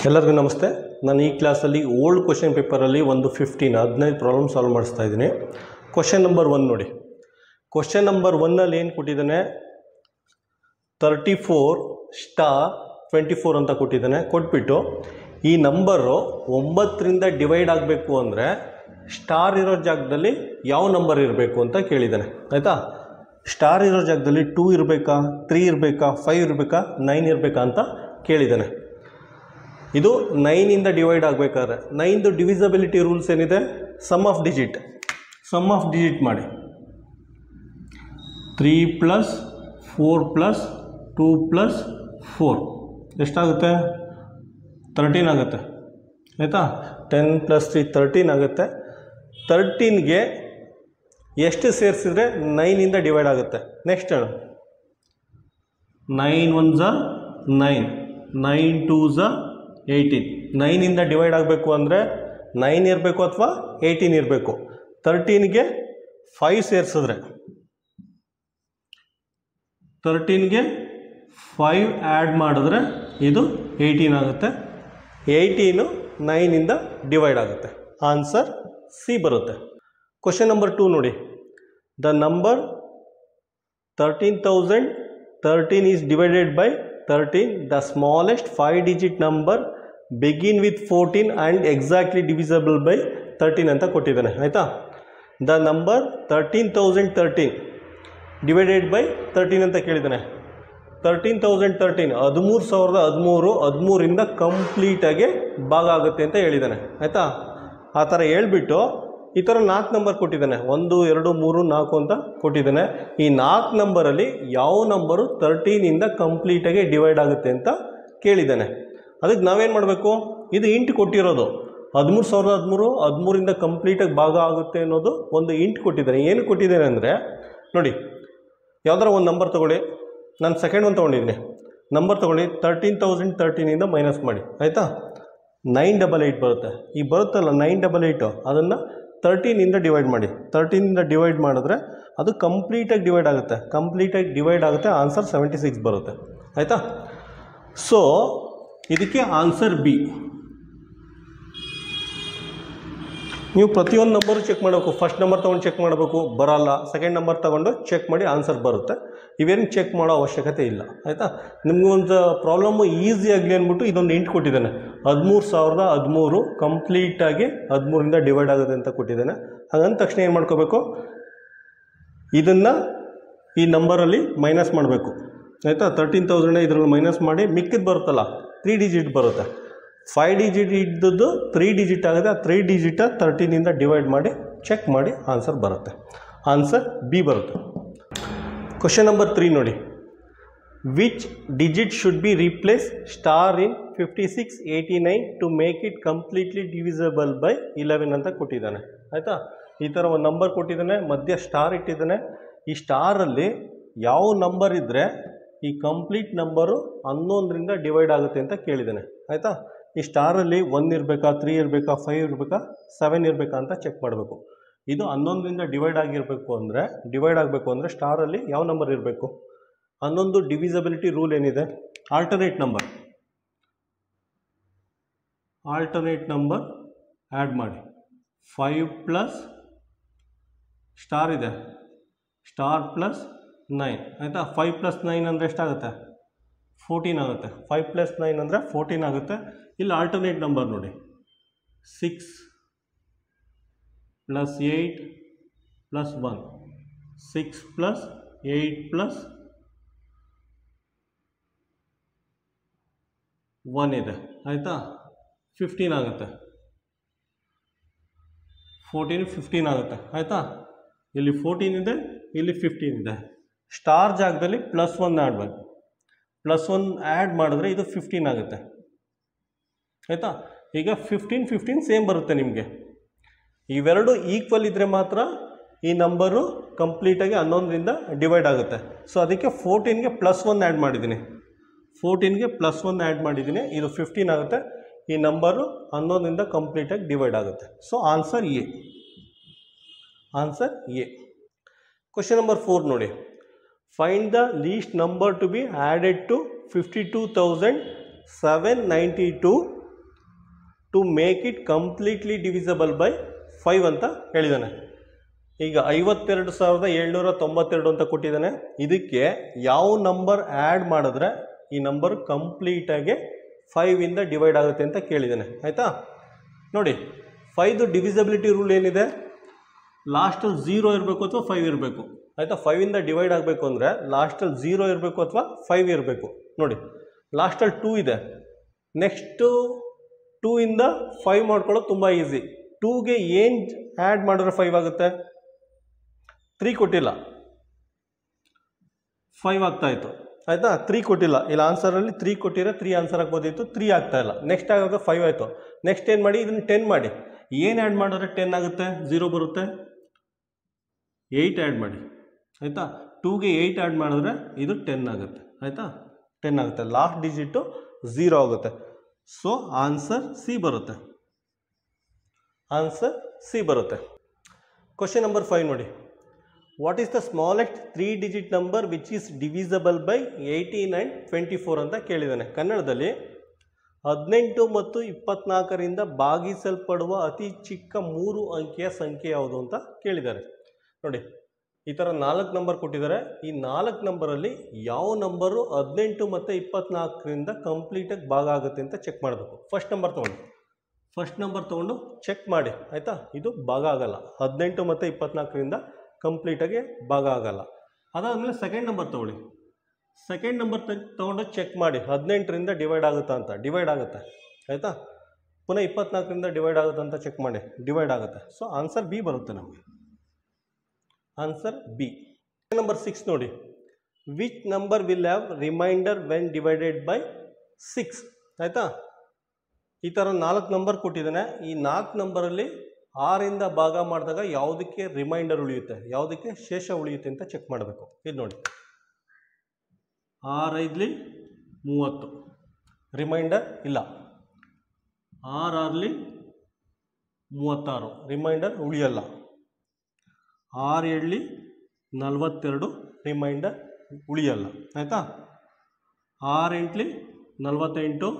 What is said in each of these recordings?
ಎಲ್ಲರಿಗೂ ನಮಸ್ತೆ. ನಾನು ಈ ಕ್ಲಾಸಲ್ಲಿ ಓಲ್ಡ್ ಕ್ವಶನ್ ಪೇಪರಲ್ಲಿ ಒಂದು 15 ಪ್ರಾಬ್ಲಮ್ ಸಾಲ್ವ್ ಮಾಡಿಸ್ತಾ ಇದ್ದೀನಿ. ಕ್ವಶನ್ ನಂಬರ್ 1 ನೋಡಿ. ಕ್ವಶನ್ ನಂಬರ್ 1ನಲ್ಲಿ ಏನು ಕೊಟ್ಟಿದ್ದಾನೆ, 34*24 ಅಂತ ಕೊಟ್ಟಿದ್ದಾನೆ. ಕೊಟ್ಬಿಟ್ಟು ಈ ನಂಬರು 9ರಿಂದ ಡಿವೈಡ್ ಆಗಬೇಕು ಅಂದರೆ ಸ್ಟಾರ್ ಇರೋ ಜಾಗದಲ್ಲಿ ಯಾವ ನಂಬರ್ ಇರಬೇಕು ಅಂತ ಕೇಳಿದ್ದಾನೆ. ಆಯಿತಾ, ಸ್ಟಾರ್ ಇರೋ ಜಾಗದಲ್ಲಿ 2 ಇರಬೇಕಾ, 3 ಇರಬೇಕಾ, 5 ಇರಬೇಕಾ, 9 ಇರಬೇಕಾ ಅಂತ ಕೇಳಿದ್ದಾನೆ. ಇದು 9ಇಂದ ಡಿವೈಡ್ ಆಗಬೇಕಾದ್ರೆ 9ದು ಡಿವಿಸಬಿಲಿಟಿ ರೂಲ್ಸ್ ಏನಿದೆ, ಸಮ್ ಆಫ್ ಡಿಜಿಟ್ ಮಾಡಿ. 3 + 4 + 2 + 4 ಎಷ್ಟಾಗುತ್ತೆ? 13 ಆಗುತ್ತೆ. ಆಯಿತಾ, 10 + 3 13 ಆಗುತ್ತೆ. 13ಗೆ ಎಷ್ಟು ಸೇರಿಸಿದ್ರೆ 9ಇಂದ ಡಿವೈಡ್ ಆಗುತ್ತೆ? ನೆಕ್ಸ್ಟ್ ಹೇಳು. 9 1 9, 9 2 18. 9ಇಂದ ಡಿವೈಡ್ ಆಗಬೇಕು ಅಂದರೆ 9 ಇರಬೇಕು ಅಥವಾ 18 ಇರಬೇಕು. 13ಗೆ 5 ಸೇರಿಸಿದ್ರೆ 13ಗೆ 5 ಆ್ಯಡ್ ಮಾಡಿದ್ರೆ ಇದು 18 ಆಗುತ್ತೆ. 18 9ಇಂದ ಡಿವೈಡ್ ಆಗುತ್ತೆ. ಆನ್ಸರ್ ಸಿ ಬರುತ್ತೆ. ಕ್ವಶನ್ ನಂಬರ್ 2 ನೋಡಿ. The number 13,013 is divided by 13. The smallest 5-digit number begin with 14 and exactly divisible by 13 ಅಂತ ಕೊಟ್ಟಿದ್ದಾನೆ. ಆಯಿತಾ, ದ ನಂಬರ್ 13,013 ಡಿವೈಡೆಡ್ ಬೈ 13 ಅಂತ ಕೇಳಿದ್ದಾನೆ. 13,013 13,013 13ರಿಂದ ಕಂಪ್ಲೀಟಾಗಿ ಭಾಗ ಆಗುತ್ತೆ ಅಂತ ಹೇಳಿದ್ದಾನೆ. ಆಯಿತಾ, ಆ ಥರ ಹೇಳ್ಬಿಟ್ಟು ಈ ಥರ 4 ನಂಬರ್ ಕೊಟ್ಟಿದ್ದಾನೆ. 1 2 3 4 ಅಂತ ಕೊಟ್ಟಿದ್ದಾನೆ. ಈ 4 ನಂಬರಲ್ಲಿ ಯಾವ ನಂಬರು 13ಇಂದ ಕಂಪ್ಲೀಟಾಗಿ ಡಿವೈಡ್ ಆಗುತ್ತೆ ಅಂತ ಕೇಳಿದ್ದಾನೆ. ಅದಕ್ಕೆ ನಾವೇನು ಮಾಡಬೇಕು, ಇದು ಇಂಟ್ ಕೊಟ್ಟಿರೋದು 13,013 13ರಿಂದ ಕಂಪ್ಲೀಟಾಗಿ ಭಾಗ ಆಗುತ್ತೆ ಅನ್ನೋದು ಒಂದು ಇಂಟ್ ಕೊಟ್ಟಿದ್ದಾನೆ. ಏನು ಕೊಟ್ಟಿದ್ದಾನೆ ಅಂದರೆ ನೋಡಿ, ಯಾವ್ದಾರ ಒಂದು ನಂಬರ್ ತೊಗೊಳ್ಳಿ. ನಾನು ಸೆಕೆಂಡ್ ಒಂದು ತೊಗೊಂಡಿದ್ದೀನಿ. ನಂಬರ್ ತೊಗೊಳ್ಳಿ, 13,013ಇಂದ ಮೈನಸ್ ಮಾಡಿ. ಆಯಿತಾ, 988 ಬರುತ್ತೆ. ಈ ಬರುತ್ತಲ್ಲ 988, ಅದನ್ನು 13ಇಂದ ಡಿವೈಡ್ ಮಾಡಿ. 13ಇಂದ ಡಿವೈಡ್ ಮಾಡಿದ್ರೆ ಅದು ಕಂಪ್ಲೀಟಾಗಿ ಡಿವೈಡ್ ಆಗುತ್ತೆ. ಆನ್ಸರ್ 76 ಬರುತ್ತೆ. ಆಯಿತಾ, ಸೊ ಇದಕ್ಕೆ ಆನ್ಸರ್ ಬಿ. ನೀವು ಪ್ರತಿಯೊಂದು ನಂಬರು ಚೆಕ್ ಮಾಡಬೇಕು. ಫಸ್ಟ್ ನಂಬರ್ ತೊಗೊಂಡು ಚೆಕ್ ಮಾಡಬೇಕು, ಬರಲ್ಲ. ಸೆಕೆಂಡ್ ನಂಬರ್ ತೊಗೊಂಡು ಚೆಕ್ ಮಾಡಿ ಆನ್ಸರ್ ಬರುತ್ತೆ. ಇವೇನು ಚೆಕ್ ಮಾಡೋ ಅವಶ್ಯಕತೆ ಇಲ್ಲ. ಆಯಿತಾ, ನಿಮಗೊಂದು ಪ್ರಾಬ್ಲಮ್ಮು ಈಸಿ ಆಗಲಿ ಅಂದ್ಬಿಟ್ಟು ಇದೊಂದು ಇಂಟ್ ಕೊಟ್ಟಿದ್ದಾನೆ. 13,013 ಕಂಪ್ಲೀಟಾಗಿ 13ರಿಂದ ಡಿವೈಡ್ ಆಗುತ್ತೆ ಅಂತ ಕೊಟ್ಟಿದ್ದಾನೆ. ಹಾಗಂದ ತಕ್ಷಣ ಏನು ಮಾಡ್ಕೋಬೇಕು, ಇದನ್ನು ಈ ನಂಬರಲ್ಲಿ ಮೈನಸ್ ಮಾಡಬೇಕು. ಆಯಿತಾ, 13,000 ಇದರಲ್ಲಿ ಮೈನಸ್ ಮಾಡಿ ಮಿಕ್ಕಿದ್ದು ಬರುತ್ತಲ್ಲ 3 ಡಿಜಿಟ್ ಬರುತ್ತೆ. 5 ಡಿಜಿಟ್ ಇದ್ದದ್ದು 3 ಡಿಜಿಟ್ ಆಗುತ್ತೆ. ಆ 3 ಡಿಜಿಟ 13ಇಂದ ಡಿವೈಡ್ ಮಾಡಿ ಚೆಕ್ ಮಾಡಿ ಆನ್ಸರ್ ಬರುತ್ತೆ. ಆನ್ಸರ್ ಬಿ ಬರುತ್ತೆ. ಕ್ವಶನ್ ನಂಬರ್ 3 ನೋಡಿ. Which digit should be replace star in 56 89 to make it completely divisible by 11 ಅಂತ ಕೊಟ್ಟಿದ್ದಾನೆ. ಆಯಿತಾ, ಈ ಥರ ಒಂದು ನಂಬರ್ ಕೊಟ್ಟಿದ್ದಾನೆ, ಮಧ್ಯ ಸ್ಟಾರ್ ಇಟ್ಟಿದ್ದಾನೆ. ಈ ಸ್ಟಾರಲ್ಲಿ ಯಾವ ನಂಬರ್ ಇದ್ದರೆ ಈ ಕಂಪ್ಲೀಟ್ ನಂಬರು 11ರಿಂದ ಡಿವೈಡ್ ಆಗುತ್ತೆ ಅಂತ ಕೇಳಿದ್ದಾನೆ. ಆಯಿತಾ, ಈ ಸ್ಟಾರಲ್ಲಿ 1 ಇರಬೇಕಾ, 3 ಇರಬೇಕಾ, 5 ಇರಬೇಕಾ, 7 ಇರಬೇಕಾ ಅಂತ ಚೆಕ್ ಮಾಡಬೇಕು. ಇದು 11ರಿಂದ ಡಿವೈಡ್ ಆಗಬೇಕು ಅಂದರೆ ಸ್ಟಾರಲ್ಲಿ ಯಾವ ನಂಬರ್ ಇರಬೇಕು? 11 ಡಿವಿಸಬಿಲಿಟಿ ರೂಲ್ ಏನಿದೆ, ಆಲ್ಟರ್ನೇಟ್ ನಂಬರ್ ಆ್ಯಡ್ ಮಾಡಿ. 5 ಪ್ಲಸ್ ಸ್ಟಾರ್ ಇದೆ, ಸ್ಟಾರ್ ಪ್ಲಸ್ 9. ಆಯಿತಾ, 5 + 9 ಅಂದರೆ ಎಷ್ಟಾಗುತ್ತೆ? 14 ಆಗುತ್ತೆ. 5 + 9 ಅಂದರೆ 14 ಆಗುತ್ತೆ. ಇಲ್ಲಿ ಆಲ್ಟರ್ನೇಟ್ ನಂಬರ್ ನೋಡಿ, 6 + 8 + 1, 6 + 8 + 1 ಇದೆ. ಆಯಿತಾ, 15 ಆಗುತ್ತೆ. 14 15 ಆಗುತ್ತೆ. ಆಯಿತಾ, ಇಲ್ಲಿ 14 ಇದೆ, ಇಲ್ಲಿ 15 ಇದೆ. ಸ್ಟಾರ್ ಜಾಗದಲ್ಲಿ +1 ಆ್ಯಡ್ ಮಾಡಿ. +1 ಆ್ಯಡ್ ಮಾಡಿದ್ರೆ ಇದು 15 ಆಗುತ್ತೆ. ಆಯಿತಾ, ಈಗ 15 15 ಸೇಮ್ ಬರುತ್ತೆ ನಿಮಗೆ. ಇವೆರಡು ಈಕ್ವಲ್ ಇದ್ದರೆ ಮಾತ್ರ ಈ ನಂಬರು ಕಂಪ್ಲೀಟಾಗಿ 11ರಿಂದ ಡಿವೈಡ್ ಆಗುತ್ತೆ. ಸೊ ಅದಕ್ಕೆ 14ಗೆ +1 ಆ್ಯಡ್ ಮಾಡಿದ್ದೀನಿ. 14ಗೆ +1 ಆ್ಯಡ್ ಮಾಡಿದ್ದೀನಿ, ಇದು 15 ಆಗುತ್ತೆ. ಈ ನಂಬರು 11ರಿಂದ ಕಂಪ್ಲೀಟಾಗಿ ಡಿವೈಡ್ ಆಗುತ್ತೆ. So answer A. Question number 4 ನೋಡಿ. Find the least number to be added to 52,792 to make it completely divisible by 5 ಅಂತ ಹೇಳಿದ್ದಾನೆ. ಈಗ 52,792 ಅಂತ ಕೊಟ್ಟಿದ್ದಾನೆ. ಇದಕ್ಕೆ ಯಾವ ನಂಬರ್ ಆ್ಯಡ್ ಮಾಡಿದ್ರೆ ಈ ನಂಬರ್ ಕಂಪ್ಲೀಟಾಗಿ 5 ಇಂದ ಡಿವೈಡ್ ಆಗುತ್ತೆ ಅಂತ ಕೇಳಿದ್ದಾನೆ. ಆಯಿತಾ, ನೋಡಿ 5ದು ಡಿವಿಸಿಬಿಲಿಟಿ ರೂಲ್ ಏನಿದೆ, ಲಾಸ್ಟಲ್ಲಿ 0 ಇರಬೇಕು ಅಥವಾ 5 ಇರಬೇಕು. ಆಯಿತಾ, 5 ಇಂದ ಡಿವೈಡ್ ಆಗಬೇಕು ಅಂದರೆ ಲಾಸ್ಟಲ್ಲಿ 0 ಇರಬೇಕು ಅಥವಾ 5 ಇರಬೇಕು. ನೋಡಿ ಲಾಸ್ಟಲ್ಲಿ 2 ಇದೆ, ನೆಕ್ಸ್ಟು 2 ಇಂದ 5 ಮಾಡ್ಕೊಳ್ಳೋದು ತುಂಬ ಈಸಿ. 2ಗೆ ಏನು ಆ್ಯಡ್ ಮಾಡಿದ್ರೆ 5 ಆಗುತ್ತೆ? 3 ಕೊಟ್ಟಿಲ್ಲ, 5 ಆಗ್ತಾಯಿತ್ತು. ಆಯಿತಾ, 3 ಕೊಟ್ಟಿಲ್ಲ, ಇಲ್ಲ ಆನ್ಸರಲ್ಲಿ 3 ಕೊಟ್ಟಿರೋ 3 ಆನ್ಸರ್ ಆಗ್ಬೋದಿತ್ತು, 3 ಆಗ್ತಾ ಇಲ್ಲ. ನೆಕ್ಸ್ಟ್ ಆಗೋದು 5 ಆಯಿತು. ನೆಕ್ಸ್ಟ್ ಏನು ಮಾಡಿ, ಇದನ್ನು 10 ಮಾಡಿ. ಏನು ಆ್ಯಡ್ ಮಾಡಿದ್ರೆ 10 ಆಗುತ್ತೆ? 0 ಬರುತ್ತೆ. 8 ಆ್ಯಡ್ ಮಾಡಿ. ಆಯಿತಾ, 2ಗೆ 8 ಆ್ಯಡ್ ಮಾಡಿದ್ರೆ ಇದು 10 ಆಗುತ್ತೆ. ಆಯಿತಾ, 10 ಆಗುತ್ತೆ. ಲಾಸ್ಟ್ ಡಿಜಿಟು 0 ಆಗುತ್ತೆ. ಸೊ ಆನ್ಸರ್ ಸಿ ಬರುತ್ತೆ. ಆನ್ಸರ್ ಸಿ ಬರುತ್ತೆ. ಕ್ವಶನ್ ನಂಬರ್ 5 ನೋಡಿ. What is the smallest 3 digit number which is divisible by 18 and 24 ಅಂತ ಕೇಳಿದ್ದಾನೆ. ಕನ್ನಡದಲ್ಲಿ 18 ಮತ್ತು 24ರಿಂದ ಭಾಗಿಸಲ್ಪಡುವ ಅತಿ ಚಿಕ್ಕ 3 ಅಂಕಿಯ ಸಂಖ್ಯೆ ಯಾವುದು ಅಂತ ಕೇಳಿದ್ದಾರೆ. ನೋಡಿ ಈ ಥರ 4 ನಂಬರ್ ಕೊಟ್ಟಿದ್ದಾರೆ. ಈ 4 ನಂಬರಲ್ಲಿ ಯಾವ ನಂಬರು 18 ಮತ್ತು 24ರಿಂದ ಕಂಪ್ಲೀಟಾಗಿ ಭಾಗ ಆಗುತ್ತೆ ಅಂತ ಚೆಕ್ ಮಾಡಬೇಕು. ಫಸ್ಟ್ ನಂಬರ್ ತೊಗೊಂಡು ಚೆಕ್ ಮಾಡಿ. ಆಯಿತಾ, ಇದು ಭಾಗ ಆಗಲ್ಲ. 18 ಮತ್ತು 24ರಿಂದ ಕಂಪ್ಲೀಟಾಗಿ ಭಾಗ ಆಗಲ್ಲ. ಅದಾದಮೇಲೆ ಸೆಕೆಂಡ್ ನಂಬರ್ ತೊಗೊಳ್ಳಿ. ಸೆಕೆಂಡ್ ನಂಬರ್ ತೊಗೊಂಡು ಚೆಕ್ ಮಾಡಿ 18ರಿಂದ ಡಿವೈಡ್ ಆಗುತ್ತಾ ಅಂತ. ಡಿವೈಡ್ ಆಗುತ್ತೆ. ಆಯಿತಾ, ಪುನಃ 24ರಿಂದ ಡಿವೈಡ್ ಆಗುತ್ತೆ ಅಂತ ಚೆಕ್ ಮಾಡಿ. ಡಿವೈಡ್ ಆಗುತ್ತೆ. ಸೊ ಆನ್ಸರ್ ಬಿ ಬರುತ್ತೆ ನಮಗೆ. Answer B. ನಂಬರ್ 6 ನೋಡಿ. Which number will have reminder when divided by 6? ಆಯಿತಾ, ಈ ಥರ 4 ನಂಬರ್ ಕೊಟ್ಟಿದ್ದಾನೆ. ಈ 4 ನಂಬರಲ್ಲಿ 6ರಿಂದ ಭಾಗ ಮಾಡಿದಾಗ ಯಾವುದಕ್ಕೆ ರಿಮೈಂಡರ್ ಉಳಿಯುತ್ತೆ, ಯಾವುದಕ್ಕೆ ಶೇಷ ಉಳಿಯುತ್ತೆ ಅಂತ ಚೆಕ್ ಮಾಡಬೇಕು. ಇದು ನೋಡಿ 6 5 30, ರಿಮೈಂಡರ್ ಇಲ್ಲ. 6 6 36, ರಿಮೈಂಡರ್ ಉಳಿಯಲ್ಲ. 6 7 42, ರಿಮೈಂಡರ್ ಉಳಿಯಲ್ಲ. ಆಯಿತಾ, 6 8 48,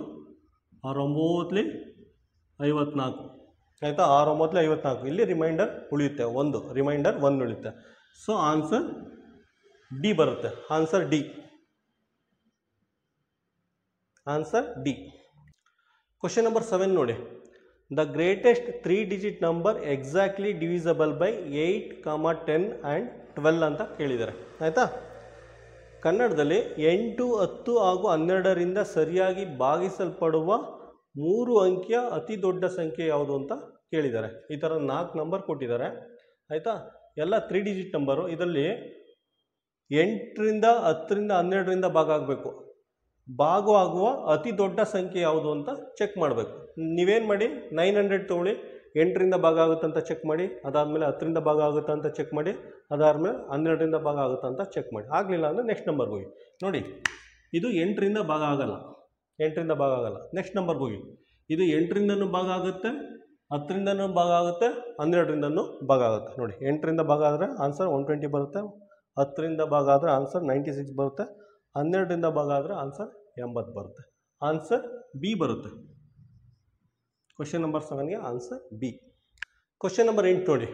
6 9 54. ಆಯಿತಾ, 6 9 54, ಇಲ್ಲಿ ರಿಮೈಂಡರ್ ಉಳಿಯುತ್ತೆ 1, ರಿಮೈಂಡರ್ 1 ಉಳಿಯುತ್ತೆ. ಸೊ ಆನ್ಸರ್ ಡಿ ಬರುತ್ತೆ. Answer D. Answer D. Question number 7 ನೋಡಿ. The greatest 3 digit number exactly divisible by 8, 10 and 12 ಅಂತ ಕೇಳಿದ್ದಾರೆ. ಆಯಿತಾ, ಕನ್ನಡದಲ್ಲಿ 8, 10 ಹಾಗೂ 12ರಿಂದ ಸರಿಯಾಗಿ ಭಾಗಿಸಲ್ಪಡುವ 3 ಅಂಕಿಯ ಅತಿ ದೊಡ್ಡ ಸಂಖ್ಯೆ ಯಾವುದು ಅಂತ ಕೇಳಿದ್ದಾರೆ. ಈ ಥರ 4 ನಂಬರ್ ಕೊಟ್ಟಿದ್ದಾರೆ. ಆಯಿತಾ, ಎಲ್ಲ 3 ಡಿಜಿಟ್ ನಂಬರು. ಇದರಲ್ಲಿ 8ರಿಂದ 10ರಿಂದ 12ರಿಂದ ಭಾಗ ಆಗಬೇಕು. ಭಾಗವಾಗುವ ಅತಿ ದೊಡ್ಡ ಸಂಖ್ಯೆ ಯಾವುದು ಅಂತ ಚೆಕ್ ಮಾಡಬೇಕು. ನೀವೇನು ಮಾಡಿ, 900 ತೊಗೊಳ್ಳಿ, 8ರಿಂದ ಭಾಗ ಆಗುತ್ತೆ ಅಂತ ಚೆಕ್ ಮಾಡಿ. ಅದಾದಮೇಲೆ 10ರಿಂದ ಭಾಗ ಆಗುತ್ತೆ ಅಂತ ಚೆಕ್ ಮಾಡಿ. ಅದಾದಮೇಲೆ 12ರಿಂದ ಭಾಗ ಆಗುತ್ತೆ ಅಂತ ಚೆಕ್ ಮಾಡಿ. ಆಗಲಿಲ್ಲ ಅಂದರೆ ನೆಕ್ಸ್ಟ್ ನಂಬರ್ಗೆ ಹೋಗಿ. ನೋಡಿ ಇದು 8ರಿಂದ ಭಾಗ ಆಗಲ್ಲ. 8ರಿಂದ ಭಾಗ ಆಗಲ್ಲ. ನೆಕ್ಸ್ಟ್ ನಂಬರ್ಗೆ ಹೋಗಿ. ಇದು 8ರಿಂದನೂ ಭಾಗ ಆಗುತ್ತೆ, 10ರಿಂದನೂ ಭಾಗ ಆಗುತ್ತೆ, 12ರಿಂದನೂ ಭಾಗ ಆಗುತ್ತೆ. ನೋಡಿ 8ರಿಂದ ಭಾಗ ಆದರೆ ಆನ್ಸರ್ 120 ಬರುತ್ತೆ. 10ರಿಂದ ಭಾಗ ಆದರೆ ಆನ್ಸರ್ 96 ಬರುತ್ತೆ. 12ರಿಂದ ಭಾಗ ಆದರೆ ಆನ್ಸರ್ 80 ಬರುತ್ತೆ. ಆನ್ಸರ್ ಬಿ ಬರುತ್ತೆ. ಕ್ವಶನ್ ನಂಬರ್ 7ಗೆ ಆನ್ಸರ್ ಬಿ. ಕ್ವಶನ್ ನಂಬರ್ 8 ನೋಡಿ.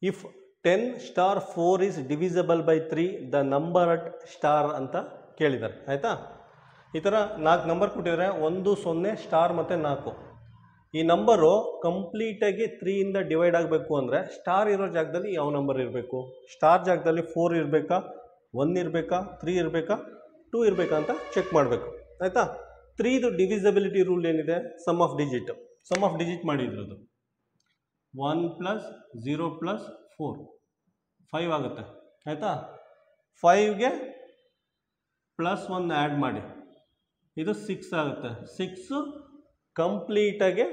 If 10 * 4 is divisible by 3, the number at star ಅಂತ ಕೇಳಿದ್ದಾರೆ. ಆಯಿತಾ, ಈ ಥರ 4 ನಂಬರ್ ಕೊಟ್ಟಿದ್ದಾರೆ. 1 0 ಸ್ಟಾರ್ ಮತ್ತು 4. ಈ ನಂಬರು ಕಂಪ್ಲೀಟಾಗಿ 3ಇಂದ ಡಿವೈಡ್ ಆಗಬೇಕು ಅಂದರೆ ಸ್ಟಾರ್ ಇರೋ ಜಾಗದಲ್ಲಿ ಯಾವ ನಂಬರ್ ಇರಬೇಕು? ಸ್ಟಾರ್ ಜಾಗದಲ್ಲಿ 4 ಇರಬೇಕಾ, 1 ಇರಬೇಕಾ, 3 ಇರಬೇಕಾ, 2 ಇರಬೇಕಾ ಅಂತ ಚೆಕ್ ಮಾಡಬೇಕು. ಆಯಿತಾ, 3ದು ಡಿವಿಸಿಬಿಲಿಟಿ ರೂಲ್ ಏನಿದೆ? ಸಮ್ ಆಫ್ ಡಿಜಿಟ್ ಮಾಡಿದ್ರದು 1 + 0 + 4 5 ಆಗುತ್ತೆ. ಆಯಿತಾ, 5ಗೆ +1 ಆ್ಯಡ್ ಮಾಡಿ, ಇದು 6 ಆಗುತ್ತೆ. 6 ಕಂಪ್ಲೀಟಾಗಿ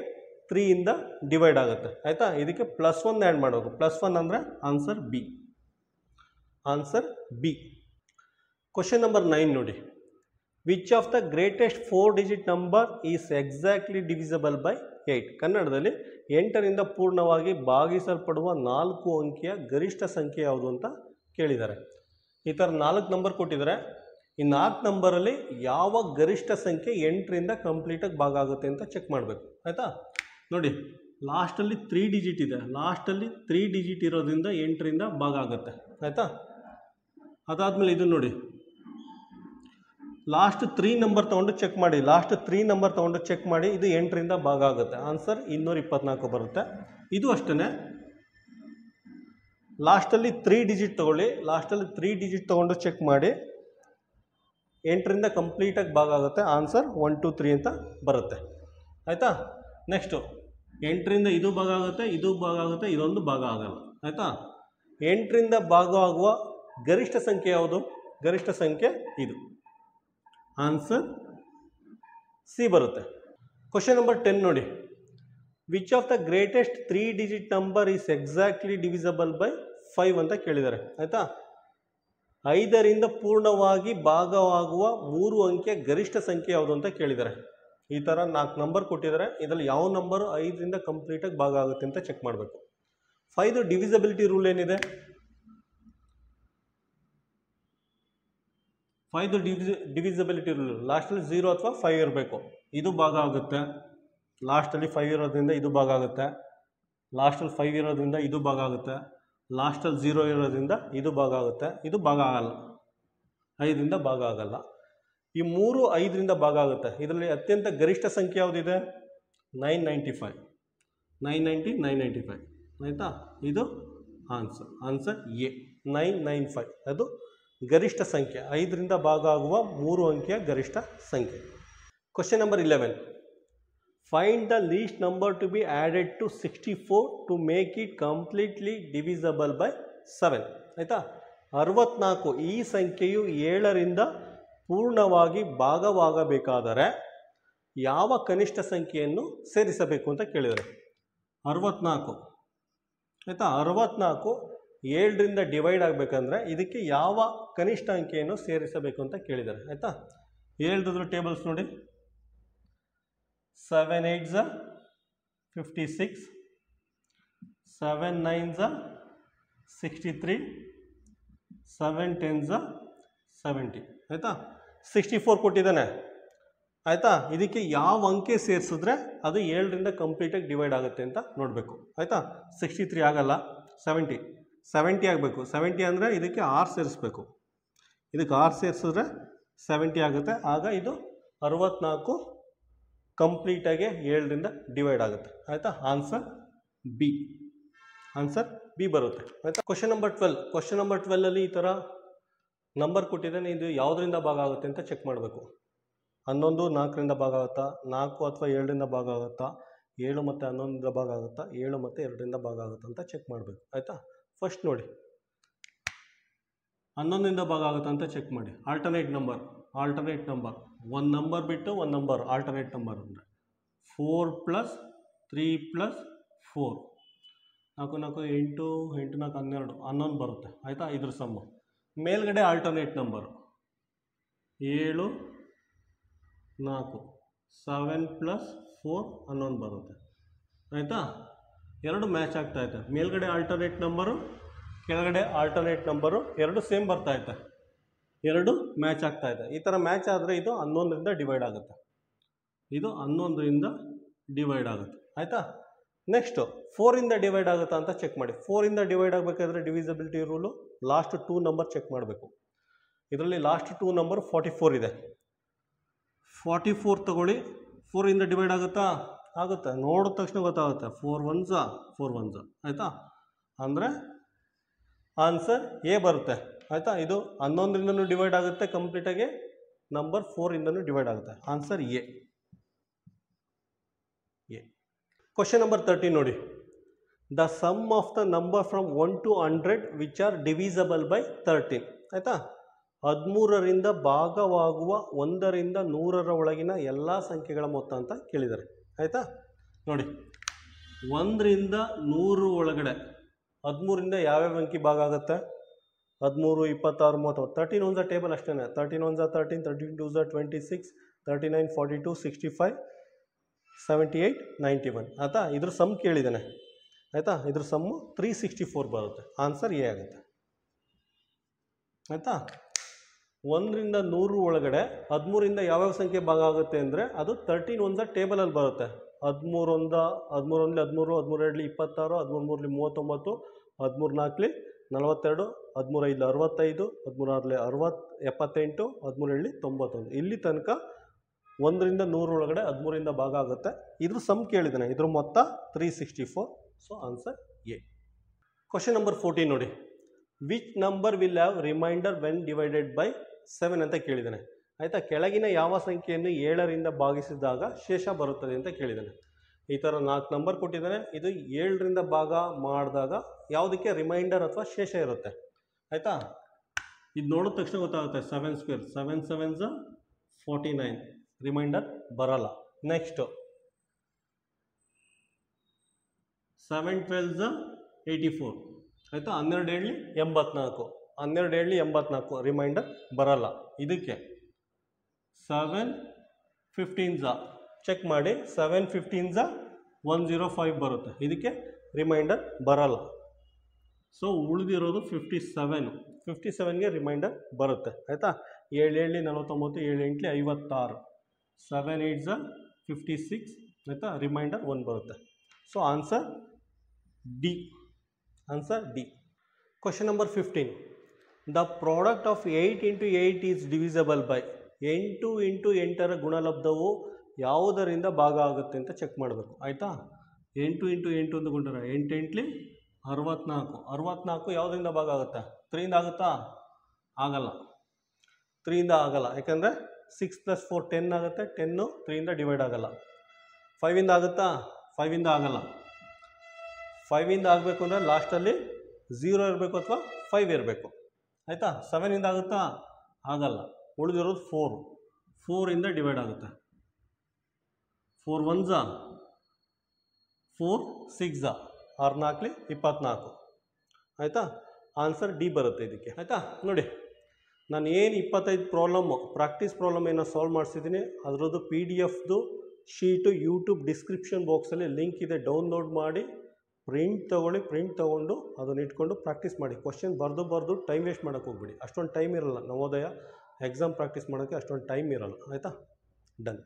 3ಇಂದ ಡಿವೈಡ್ ಆಗುತ್ತೆ. ಆಯಿತಾ, ಇದಕ್ಕೆ +1 ಆ್ಯಡ್ ಮಾಡಬೇಕು. +1 ಅಂದರೆ answer B. Answer B. Question number 9 ನೋಡಿ. Which of the greatest 4 digit number is exactly divisible by 8? ಕನ್ನಡದಲ್ಲಿ 8ರಿಂದ ಪೂರ್ಣವಾಗಿ ಭಾಗಿಸಲ್ಪಡುವ 4 ಅಂಕಿಯ ಗರಿಷ್ಠ ಸಂಖ್ಯೆ ಯಾವುದು ಅಂತ ಕೇಳಿದ್ದಾರೆ. ಈ ಥರ 4 ನಂಬರ್ ಕೊಟ್ಟಿದ್ದಾರೆ. ಈ 4 ನಂಬರಲ್ಲಿ ಯಾವ ಗರಿಷ್ಠ ಸಂಖ್ಯೆ 8ರಿಂದ ಕಂಪ್ಲೀಟಾಗಿ ಭಾಗ ಆಗುತ್ತೆ ಅಂತ ಚೆಕ್ ಮಾಡಬೇಕು. ಆಯಿತಾ? ನೋಡಿ, ಲಾಸ್ಟಲ್ಲಿ 3 ಡಿಜಿಟ್ ಇದೆ. ಲಾಸ್ಟಲ್ಲಿ 3 ಡಿಜಿಟ್ ಇರೋದ್ರಿಂದ 8ರಿಂದ ಭಾಗ ಆಗುತ್ತೆ. ಆಯಿತಾ? ಅದಾದಮೇಲೆ ಇದು ನೋಡಿ, ಲಾಸ್ಟ್ 3 ನಂಬರ್ ತೊಗೊಂಡು ಚೆಕ್ ಮಾಡಿ. ಲಾಸ್ಟ್ 3 ನಂಬರ್ ತೊಗೊಂಡು ಚೆಕ್ ಮಾಡಿ. ಇದು 8ರಿಂದ ಭಾಗ ಆಗುತ್ತೆ. ಆನ್ಸರ್ 224 ಬರುತ್ತೆ. ಇದು ಅಷ್ಟೇ, ಲಾಸ್ಟಲ್ಲಿ 3 ಡಿಜಿಟ್ ತೊಗೊಳ್ಳಿ. ಲಾಸ್ಟಲ್ಲಿ 3 ಡಿಜಿಟ್ ತೊಗೊಂಡು ಚೆಕ್ ಮಾಡಿ. 8ರಿಂದ ಕಂಪ್ಲೀಟಾಗಿ ಭಾಗ ಆಗುತ್ತೆ. ಆನ್ಸರ್ 1 2 3 ಅಂತ ಬರುತ್ತೆ. ಆಯಿತಾ? ನೆಕ್ಸ್ಟು 8ರಿಂದ ಇದು ಭಾಗ ಆಗುತ್ತೆ, ಇದು ಭಾಗ ಆಗುತ್ತೆ, ಇದೊಂದು ಭಾಗ ಆಗಲ್ಲ. ಆಯಿತಾ? 8ರಿಂದ ಭಾಗ ಆಗುವ ಗರಿಷ್ಠ ಸಂಖ್ಯೆ ಯಾವುದು? ಗರಿಷ್ಠ ಸಂಖ್ಯೆ ಇದು. ಆನ್ಸರ್ ಸಿ ಬರುತ್ತೆ. ಕ್ವಶನ್ ನಂಬರ್ 10 ನೋಡಿ. Which of the greatest 3 digit number is exactly divisible by 5 ಅಂತ ಕೇಳಿದ್ದಾರೆ. ಆಯಿತಾ? 5ರಿಂದ ಪೂರ್ಣವಾಗಿ ಭಾಗವಾಗುವ 3 ಅಂಕೆಯ ಗರಿಷ್ಠ ಸಂಖ್ಯೆ ಯಾವುದು ಅಂತ ಕೇಳಿದ್ದಾರೆ. ಈ ಥರ 4 ನಂಬರ್ ಕೊಟ್ಟಿದ್ದಾರೆ. ಇದರಲ್ಲಿ ಯಾವ ನಂಬರು 5ರಿಂದ ಕಂಪ್ಲೀಟಾಗಿ ಭಾಗ ಆಗುತ್ತೆ ಅಂತ ಚೆಕ್ ಮಾಡಬೇಕು. 5 ಡಿವಿಸಬಿಲಿಟಿ ರೂಲ್ ಏನಿದೆ? 5 ಡಿವಿಸಬಿಲಿಟಿ ರೂಲ್ ಲಾಸ್ಟಲ್ಲಿ 0 ಅಥವಾ 5 ಇರಬೇಕು. ಇದು ಭಾಗ ಆಗುತ್ತೆ. ಲಾಸ್ಟಲ್ಲಿ 5 ಇರೋದ್ರಿಂದ ಇದು ಭಾಗ ಆಗುತ್ತೆ. ಲಾಸ್ಟಲ್ಲಿ 5 ಇರೋದ್ರಿಂದ ಇದು ಭಾಗ ಆಗುತ್ತೆ. ಲಾಸ್ಟಲ್ಲಿ 0 ಇರೋದ್ರಿಂದ ಇದು ಭಾಗ ಆಗುತ್ತೆ. ಇದು ಭಾಗ ಆಗಲ್ಲ, 5ರಿಂದ ಭಾಗ ಆಗಲ್ಲ. ಈ 3 5ರಿಂದ ಭಾಗ ಆಗುತ್ತೆ. ಇದರಲ್ಲಿ ಅತ್ಯಂತ ಗರಿಷ್ಠ ಸಂಖ್ಯೆ ಯಾವುದಿದೆ? 995. 995. ಆಯಿತಾ? ಇದು ಆನ್ಸರ್ ಎ 995. ಅದು ಗರಿಷ್ಠ ಸಂಖ್ಯೆ. 5ರಿಂದ ಭಾಗ ಆಗುವ 3 ಅಂಕೆಯ ಗರಿಷ್ಠ ಸಂಖ್ಯೆ. Question number 11. Find the least number to be added to 64 to make it completely divisible by 7. ಆಯಿತಾ? 64 ಈ ಸಂಖ್ಯೆಯು 7ರಿಂದ ಪೂರ್ಣವಾಗಿ ಭಾಗವಾಗಬೇಕಾದರೆ ಯಾವ ಕನಿಷ್ಠ ಸಂಖ್ಯೆಯನ್ನು ಸೇರಿಸಬೇಕು ಅಂತ ಕೇಳಿದ್ದಾರೆ. 64. ಆಯಿತಾ? 64 7ರಿಂದ ಡಿವೈಡ್ ಆಗಬೇಕಂದ್ರೆ ಇದಕ್ಕೆ ಯಾವ ಕನಿಷ್ಠ ಅಂಕೆಯನ್ನು ಸೇರಿಸಬೇಕು ಅಂತ ಕೇಳಿದ್ದಾರೆ. ಆಯಿತಾ? 7ರ ಟೇಬಲ್ಸ್ ನೋಡಿ. 7 8s 56, 7 9s 63, 7 10s 70. ಆಯಿತಾ? 64 ಕೊಟ್ಟಿದ್ದಾನೆ. ಆಯಿತಾ? ಇದಕ್ಕೆ ಯಾವ ಅಂಕೆ ಸೇರಿಸಿದ್ರೆ ಅದು 7ರಿಂದ ಕಂಪ್ಲೀಟಾಗಿ ಡಿವೈಡ್ ಆಗುತ್ತೆ ಅಂತ ನೋಡಬೇಕು. ಆಯಿತಾ? 63 ಆಗಲ್ಲ, 70 ಆಗಬೇಕು. 70 ಅಂದರೆ ಇದಕ್ಕೆ 6 ಸೇರಿಸ್ಬೇಕು. ಇದಕ್ಕೆ 6 ಸೇರಿಸಿದ್ರೆ 70 ಆಗುತ್ತೆ. ಆಗ ಇದು 64 ಕಂಪ್ಲೀಟಾಗಿ 7ರಿಂದ ಡಿವೈಡ್ ಆಗುತ್ತೆ. ಆಯಿತಾ? Answer B. ಆನ್ಸರ್ ಬಿ ಬರುತ್ತೆ. ಆಯಿತಾ? Question number 12. ಕ್ವಶನ್ ನಂಬರ್ 12ಅಲ್ಲಿ ಈ ಥರ ನಂಬರ್ ಕೊಟ್ಟಿದ್ದಾನೆ. ಇದು ಯಾವುದರಿಂದ ಭಾಗ ಆಗುತ್ತೆ ಅಂತ ಚೆಕ್ ಮಾಡಬೇಕು. 11 4ರಿಂದ ಭಾಗ ಆಗುತ್ತಾ? 4 ಅಥವಾ 7ರಿಂದ ಭಾಗ ಆಗುತ್ತಾ? 7 ಮತ್ತು 11ರಿಂದ ಭಾಗ ಆಗುತ್ತಾ? 7 ಮತ್ತು 2ರಿಂದ ಭಾಗ ಆಗುತ್ತಾ ಅಂತ ಚೆಕ್ ಮಾಡಬೇಕು. ಆಯಿತಾ? ಫಸ್ಟ್ ನೋಡಿ, 11ರಿಂದ ಭಾಗ ಆಗುತ್ತಾ ಅಂತ ಚೆಕ್ ಮಾಡಿ. ಆಲ್ಟರ್ನೇಟ್ ನಂಬರ್ 1 ನಂಬರ್ ಬಿಟ್ಟು 1 ನಂಬರ್ ಆಲ್ಟರ್ನೇಟ್ ನಂಬರ್ ಅಂದರೆ 4 + 3 + 4 4 4 8 8 4 12 11 ಬರುತ್ತೆ. ಆಯಿತಾ? ಇದ್ರ ಸಮ್ಮು. ಮೇಲ್ಗಡೆ ಆಲ್ಟರ್ನೇಟ್ ನಂಬರು 7 4 7 + 4 11 ಬರುತ್ತೆ. ಆಯಿತಾ? ಎರಡು ಮ್ಯಾಚ್ ಆಗ್ತಾಯಿದೆ. ಮೇಲ್ಗಡೆ ಆಲ್ಟರ್ನೇಟ್ ನಂಬರು, ಕೆಳಗಡೆ ಆಲ್ಟರ್ನೇಟ್ ನಂಬರು ಎರಡು ಸೇಮ್ ಬರ್ತಾಯಿದೆ. ಎರಡು ಮ್ಯಾಚ್ ಆಗ್ತಾಯಿದೆ. ಈ ಥರ ಮ್ಯಾಚ್ ಆದರೆ ಇದು 11ರಿಂದ ಡಿವೈಡ್ ಆಗುತ್ತೆ. ಇದು 11ರಿಂದ ಡಿವೈಡ್ ಆಗುತ್ತೆ. ಆಯಿತಾ? ನೆಕ್ಸ್ಟು 4ರಿಂದ ಡಿವೈಡ್ ಆಗುತ್ತಾ ಅಂತ ಚೆಕ್ ಮಾಡಿ. 4ರಿಂದ ಡಿವೈಡ್ ಆಗಬೇಕಾದ್ರೆ divisibility rule last 2 number check ಮಾಡಬೇಕು. ಇದರಲ್ಲಿ ಲಾಸ್ಟ್ 2 ನಂಬರ್ 44 ಇದೆ. 44 ತಗೊಳ್ಳಿ. 4ರಿಂದ ಡಿವೈಡ್ ಆಗುತ್ತಾ? ಆಗುತ್ತೆ. ನೋಡಿದ ತಕ್ಷಣ ಗೊತ್ತಾಗುತ್ತೆ. 4 1s 4 1s. ಆಯಿತಾ? ಅಂದರೆ ಆನ್ಸರ್ ಎ ಬರುತ್ತೆ. ಆಯಿತಾ? ಇದು 11ರಿಂದನೂ ಡಿವೈಡ್ ಆಗುತ್ತೆ ಕಂಪ್ಲೀಟಾಗಿ. ನಂಬರ್ 4ರಿಂದನೂ ಡಿವೈಡ್ ಆಗುತ್ತೆ. Answer A. ಕ್ವಶನ್ ನಂಬರ್ 13 ನೋಡಿ. The sum of the number from 1 to 100 which are divisible by 13. ಆಯಿತಾ? 13ರಿಂದ ಭಾಗವಾಗುವ 1ರಿಂದ 100ರ ಒಳಗಿನ ಎಲ್ಲ ಸಂಖ್ಯೆಗಳ ಮೊತ್ತ ಅಂತ ಕೇಳಿದ್ದಾರೆ. ಆಯಿತಾ? ನೋಡಿ, 1ರಿಂದ 100 ಒಳಗಡೆ 13ರಿಂದ ಯಾವ್ಯಾವ ಅಂಕಿ ಭಾಗ ಆಗುತ್ತೆ? 13 26 30 13 1s ಟೇಬಲ್ ಅಷ್ಟೇ. 13 1s 13, 13 2s 26, 39 42 65 78 91. ಆಯಿತಾ? ಇದ್ರ ಸಮ್ ಕೇಳಿದ್ದಾನೆ. ಆಯಿತಾ? ಇದ್ರ ಸಮ್ಮು 364 ಬರುತ್ತೆ. ಆನ್ಸರ್ ಎ ಆಗುತ್ತೆ. ಆಯಿತಾ? 1ರಿಂದ 100 ಒಳಗಡೆ 13ರಿಂದ ಯಾವ್ಯಾವ ಸಂಖ್ಯೆ ಭಾಗ ಆಗುತ್ತೆ ಅಂದರೆ ಅದು 13 ಒನ್ಸ ಟೇಬಲಲ್ಲಿ ಬರುತ್ತೆ. 13 ಒಂದ 13 13 13 26 13 39 13 4 42 13 5 65 13 6 78 13 7 91 ಇಲ್ಲಿ ತನಕ 1ರಿಂದ 100 ಒಳಗಡೆ 13ರಿಂದ ಭಾಗ ಆಗುತ್ತೆ. ಇದ್ರ ಸಮ್ ಕೇಳಿದ್ದಾನೆ, ಇದ್ರ ಮೊತ್ತ 364. So answer A. Question number 14 ನೋಡಿ. Which number will have reminder when divided by 7 ಅಂತ ಕೇಳಿದ್ದಾನೆ. ಆಯಿತಾ, ಕೆಳಗಿನ ಯಾವ ಸಂಖ್ಯೆಯನ್ನು 7ರಿಂದ ಭಾಗಿಸಿದಾಗ ಶೇಷ ಬರುತ್ತದೆ ಅಂತ ಕೇಳಿದ್ದಾನೆ. ಈ ಥರ 4 ನಂಬರ್ ಕೊಟ್ಟಿದ್ದಾನೆ. ಇದು 7ರಿಂದ ಭಾಗ ಮಾಡಿದಾಗ ಯಾವುದಕ್ಕೆ ರಿಮೈಂಡರ್ ಅಥವಾ ಶೇಷ ಇರುತ್ತೆ. ಆಯಿತಾ, ಇದು ನೋಡಿದ ತಕ್ಷಣ ಗೊತ್ತಾಗುತ್ತೆ. 7 ಸ್ಕ್ವೇರ್ 7 7s 49, ರಿಮೈಂಡರ್ ಬರಲ್ಲ. Next 7 12s 84. ಆಯಿತಾ, 12 7 84, 12 7 84, ರಿಮೈಂಡರ್ ಬರಲ್ಲ. ಇದಕ್ಕೆ 7 15s ಚೆಕ್ ಮಾಡಿ, 7 15s 105 ಬರುತ್ತೆ. ಇದಕ್ಕೆ ರಿಮೈಂಡರ್ ಬರಲ್ಲ. ಸೊ ಉಳಿದಿರೋದು 57ಗೆ ರಿಮೈಂಡರ್ ಬರುತ್ತೆ. ಆಯಿತಾ, 7 7 49, 7 8 56, 7 8s 56. ಆಯಿತಾ, ರಿಮೈಂಡರ್ 1 ಬರುತ್ತೆ. So answer D. Answer D. Question number 15. The product of 8 × 8 is divisible by 8 × 8ರ ಗುಣಲಬ್ಧವು ಯಾವುದರಿಂದ ಭಾಗ ಆಗುತ್ತೆ ಅಂತ ಚೆಕ್ ಮಾಡಬೇಕು. ಆಯಿತಾ, 8 × 8 ಒಂದು ಗುಂಟರ 8 8 64. 64 ಯಾವುದರಿಂದ ಭಾಗ ಆಗುತ್ತೆ? 3ರಿಂದ ಆಗುತ್ತಾ? ಆಗಲ್ಲ. 3ರಿಂದ ಆಗಲ್ಲ. ಯಾಕಂದರೆ 6 + 4 10 ಆಗುತ್ತೆ. 10 3ರಿಂದ ಡಿವೈಡ್ ಆಗಲ್ಲ. 5ಇಂದ ಆಗುತ್ತಾ? 5ಇಂದ ಆಗಲ್ಲ. 5ಇಂದ ಆಗಬೇಕು ಅಂದರೆ ಲಾಸ್ಟಲ್ಲಿ 0 ಇರಬೇಕು ಅಥವಾ 5 ಇರಬೇಕು. ಆಯಿತಾ, 7ಇಂದ ಆಗುತ್ತಾ? ಆಗಲ್ಲ. ಉಳಿದಿರೋದು 4. 4ಇಂದ ಡಿವೈಡ್ ಆಗುತ್ತೆ. 4 1s 4 6 6 4 24. ಆಯಿತಾ, ಆನ್ಸರ್ ಡಿ ಬರುತ್ತೆ ಇದಕ್ಕೆ. ಆಯಿತಾ, ನೋಡಿ ನಾನು ಏನು 25 ಪ್ರಾಬ್ಲಮ್ಮು ಪ್ರಾಕ್ಟೀಸ್ ಪ್ರಾಬ್ಲಮ್ ಏನೋ ಸಾಲ್ವ್ ಮಾಡಿಸಿದ್ದೀನಿ, ಅದರದ್ದು PDF ಶೀಟು ಯೂಟ್ಯೂಬ್ ಡಿಸ್ಕ್ರಿಪ್ಷನ್ ಬಾಕ್ಸಲ್ಲಿ ಲಿಂಕ್ ಇದೆ. ಡೌನ್ಲೋಡ್ ಮಾಡಿ ಪ್ರಿಂಟ್ ತೊಗೊಳ್ಳಿ. ಪ್ರಿಂಟ್ ತೊಗೊಂಡು ಅದನ್ನು ಇಟ್ಕೊಂಡು ಪ್ರಾಕ್ಟೀಸ್ ಮಾಡಿ. ಕ್ವಶನ್ ಬರೆದು ಟೈಮ್ ವೇಸ್ಟ್ ಮಾಡೋಕ್ಕೆ ಹೋಗ್ಬಿಡಿ. ಅಷ್ಟೊಂದು ಟೈಮ್ ಇರಲ್ಲ. ನವೋದಯ ಎಕ್ಸಾಮ್ ಪ್ರಾಕ್ಟೀಸ್ ಮಾಡೋಕ್ಕೆ ಅಷ್ಟೊಂದು ಟೈಮ್ ಇರಲ್ಲ. ಆಯಿತಾ, ಡನ್.